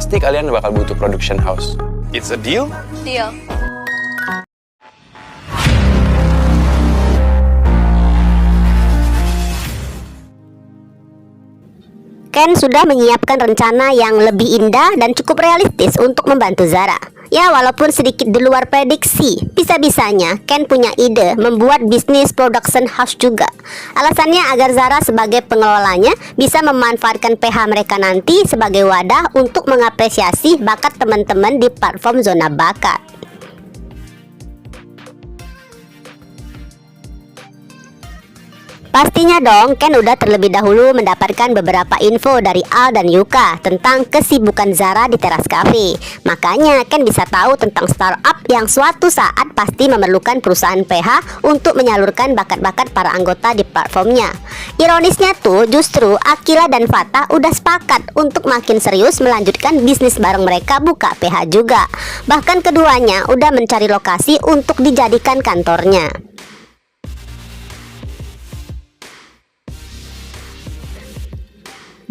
pasti kalian bakal butuh production house. It's a deal? Deal. Ken sudah menyiapkan rencana yang lebih indah dan cukup realistis untuk membantu Zara. Ya, walaupun sedikit di luar prediksi, bisa-bisanya Ken punya ide membuat bisnis production house juga. Alasannya agar Zara sebagai pengelolanya bisa memanfaatkan PH mereka nanti sebagai wadah untuk mengapresiasi bakat teman-teman di platform Zona Bakat. Pastinya dong, Ken udah terlebih dahulu mendapatkan beberapa info dari Al dan Yuka tentang kesibukan Zara di teras cafe. Makanya Ken bisa tahu tentang startup yang suatu saat pasti memerlukan perusahaan PH untuk menyalurkan bakat-bakat para anggota di platformnya. Ironisnya tuh, justru Akila dan Fatah udah sepakat untuk makin serius melanjutkan bisnis bareng mereka buka PH juga. Bahkan keduanya udah mencari lokasi untuk dijadikan kantornya.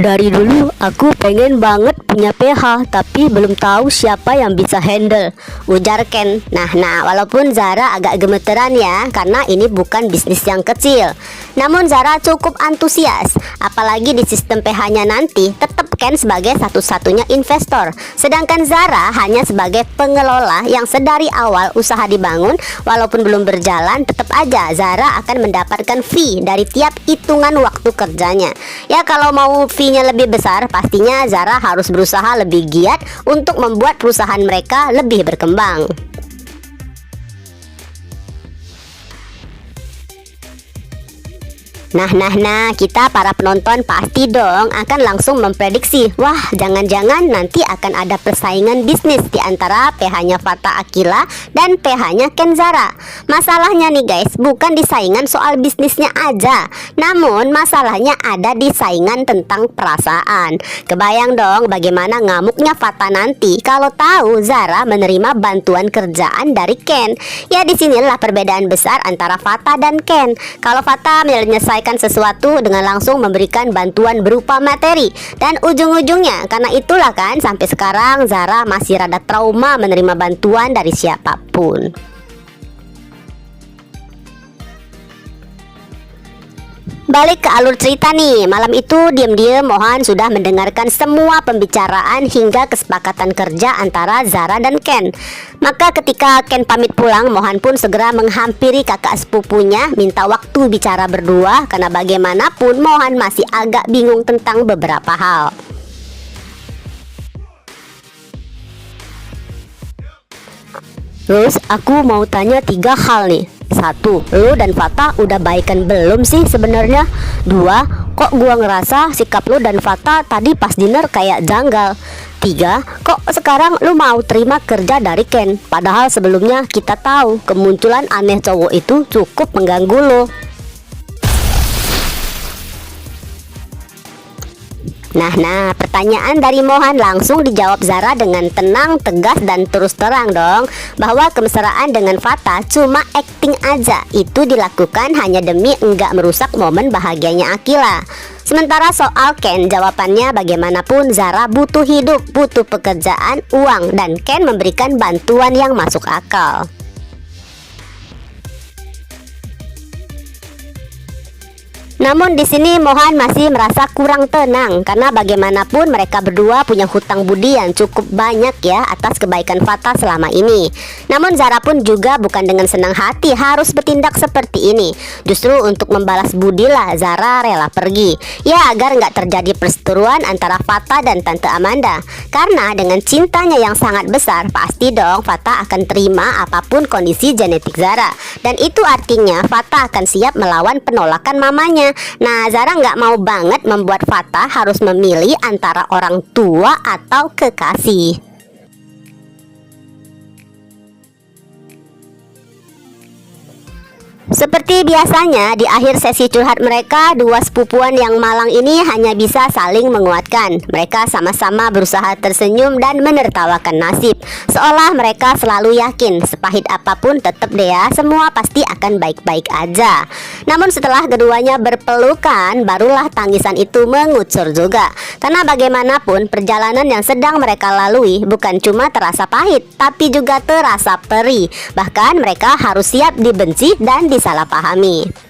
Dari dulu aku pengen banget punya PH, tapi belum tahu siapa yang bisa handle, ujar Ken. Nah, walaupun Zara agak gemeteran ya, karena ini bukan bisnis yang kecil. Namun Zara cukup antusias, apalagi di sistem PH-nya nanti tetap Ken sebagai satu-satunya investor, sedangkan Zara hanya sebagai pengelola yang sedari awal usaha dibangun. Walaupun belum berjalan, tetap aja Zara akan mendapatkan fee dari tiap hitungan waktu kerjanya. Ya, kalau mau fee-nya lebih besar, pastinya Zara harus berusaha lebih giat untuk membuat perusahaan mereka lebih berkembang. Nah, kita para penonton pasti dong akan langsung memprediksi, wah jangan-jangan nanti akan ada persaingan bisnis di antara PH-nya Fatah Akila dan PH-nya Ken Zara. Masalahnya nih guys, bukan di saingan soal bisnisnya aja, namun masalahnya ada di saingan tentang perasaan. Kebayang dong bagaimana ngamuknya Fatah nanti kalau tahu Zara menerima bantuan kerjaan dari Ken. Ya, disinilah perbedaan besar antara Fatah dan Ken. Kalau Fatah menyelesaikan sesuatu dengan langsung memberikan bantuan berupa materi, dan ujung-ujungnya karena itulah kan sampai sekarang Zara masih rada trauma menerima bantuan dari siapapun. Balik ke alur cerita nih, malam itu diam-diam Mohan sudah mendengarkan semua pembicaraan hingga kesepakatan kerja antara Zara dan Ken. Maka ketika Ken pamit pulang, Mohan pun segera menghampiri kakak sepupunya minta waktu bicara berdua, karena bagaimanapun Mohan masih agak bingung tentang beberapa hal. Terus aku mau tanya 3 hal nih. 1. Lu dan Fatah udah baikan belum sih sebenarnya? 2. Kok gua ngerasa sikap lu dan Fatah tadi pas dinner kayak janggal? 3. Kok sekarang lu mau terima kerja dari Ken, padahal sebelumnya kita tahu kemunculan aneh cowok itu cukup mengganggu lo. Nah, pertanyaan dari Mohan langsung dijawab Zara dengan tenang, tegas, dan terus terang dong, bahwa kemesraan dengan Fatah cuma acting aja. Itu dilakukan hanya demi enggak merusak momen bahagianya Akila. Sementara soal Ken, jawabannya bagaimanapun Zara butuh hidup, butuh pekerjaan, uang, dan Ken memberikan bantuan yang masuk akal. Namun di sini Mohan masih merasa kurang tenang, karena bagaimanapun mereka berdua punya hutang budi yang cukup banyak ya atas kebaikan Fatah selama ini. Namun Zara pun juga bukan dengan senang hati harus bertindak seperti ini. Justru untuk membalas budi lah Zara rela pergi, ya agar nggak terjadi perseteruan antara Fatah dan Tante Amanda. Karena dengan cintanya yang sangat besar, pasti dong Fatah akan terima apapun kondisi genetik Zara. Dan itu artinya Fatah akan siap melawan penolakan mamanya. Nah, Zara nggak mau banget membuat Fatah harus memilih antara orang tua atau kekasih. Seperti biasanya, di akhir sesi curhat mereka, dua sepupuan yang malang ini hanya bisa saling menguatkan. Mereka sama-sama berusaha tersenyum dan menertawakan nasib, seolah mereka selalu yakin, sepahit apapun tetap deh ya, semua pasti akan baik-baik aja. Namun setelah keduanya berpelukan, barulah tangisan itu mengucur juga. Karena bagaimanapun, perjalanan yang sedang mereka lalui bukan cuma terasa pahit, tapi juga terasa perih. Bahkan mereka harus siap dibenci dan disalahpahami.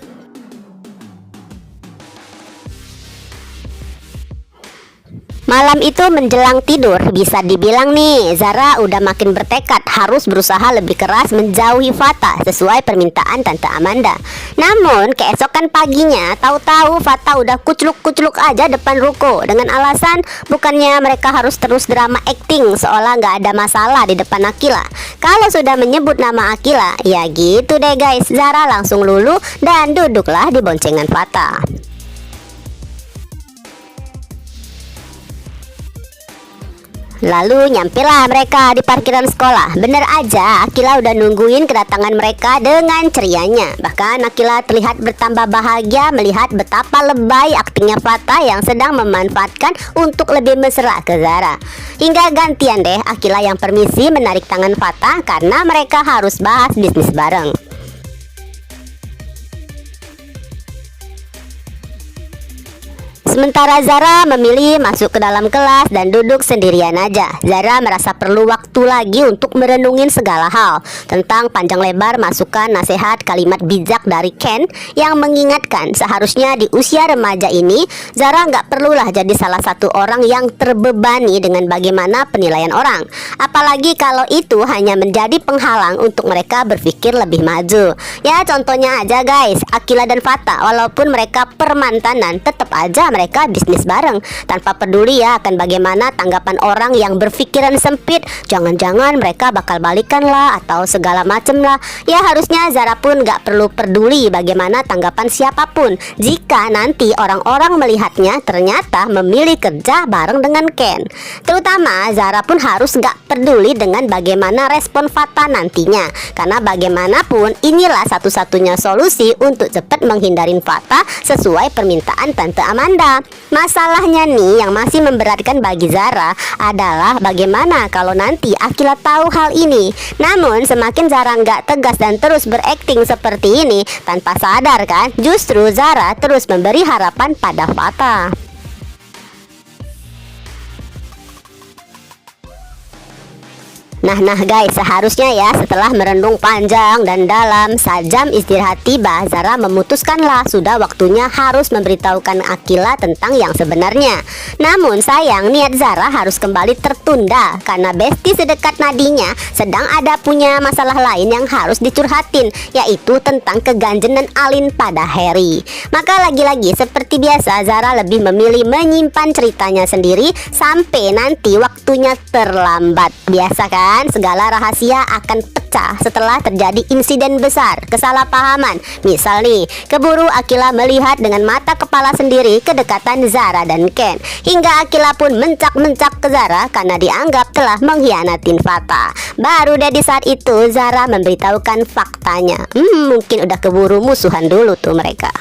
Malam itu menjelang tidur, bisa dibilang nih, Zara udah makin bertekad harus berusaha lebih keras menjauhi Fata sesuai permintaan Tante Amanda. Namun keesokan paginya, tahu-tahu Fata udah kucluk-kucluk aja depan ruko dengan alasan bukannya mereka harus terus drama acting seolah nggak ada masalah di depan Akila. Kalau sudah menyebut nama Akila, ya gitu deh guys, Zara langsung luluh dan duduklah di boncengan Fata. Lalu nyampelah mereka di parkiran sekolah. Bener aja, Akila udah nungguin kedatangan mereka dengan cerianya. Bahkan Akila terlihat bertambah bahagia melihat betapa lebay aktingnya Fata yang sedang memanfaatkan untuk lebih mesra ke Zara. Hingga gantian deh Akila yang permisi menarik tangan Fata karena mereka harus bahas bisnis bareng. Sementara Zara memilih masuk ke dalam kelas dan duduk sendirian aja. Zara merasa perlu waktu lagi untuk merenungin segala hal tentang panjang lebar masukan nasihat kalimat bijak dari Ken yang mengingatkan seharusnya di usia remaja ini Zara nggak perlulah jadi salah satu orang yang terbebani dengan bagaimana penilaian orang. Apalagi kalau itu hanya menjadi penghalang untuk mereka berpikir lebih maju. Ya contohnya aja guys, Akila dan Fata walaupun mereka permantanan tetap aja mereka bisnis bareng tanpa peduli ya akan bagaimana tanggapan orang yang berpikiran sempit. Jangan-jangan mereka bakal balikan lah atau segala macem lah. Ya harusnya Zara pun gak perlu peduli bagaimana tanggapan siapapun jika nanti orang-orang melihatnya ternyata memilih kerja bareng dengan Ken. Terutama Zara pun harus gak peduli dengan bagaimana respon Fata nantinya, karena bagaimanapun inilah satu-satunya solusi untuk cepat menghindarin Fata sesuai permintaan Tante Amanda. Masalahnya nih yang masih memberatkan bagi Zara adalah bagaimana kalau nanti Akila tahu hal ini. Namun semakin Zara nggak tegas dan terus berakting seperti ini, tanpa sadar kan, justru Zara terus memberi harapan pada Fata. Nah guys, seharusnya ya setelah merenung panjang dan dalam, saat jam istirahat tiba, Zara memutuskanlah sudah waktunya harus memberitahukan Akila tentang yang sebenarnya. Namun sayang niat Zara harus kembali tertunda karena besti sedekat nadinya sedang ada punya masalah lain yang harus dicurhatin, yaitu tentang keganjenan Alin pada Harry. Maka lagi-lagi seperti biasa Zara lebih memilih menyimpan ceritanya sendiri sampai nanti waktunya terlambat. Biasa kan? Segala rahasia akan pecah setelah terjadi insiden besar, kesalahpahaman. Misal nih, keburu Akila melihat dengan mata kepala sendiri kedekatan Zara dan Ken, hingga Akila pun mencak-mencak ke Zara karena dianggap telah mengkhianatin Fata. Baru deh di saat itu Zara memberitahukan faktanya. Mungkin udah keburu musuhan dulu tuh mereka.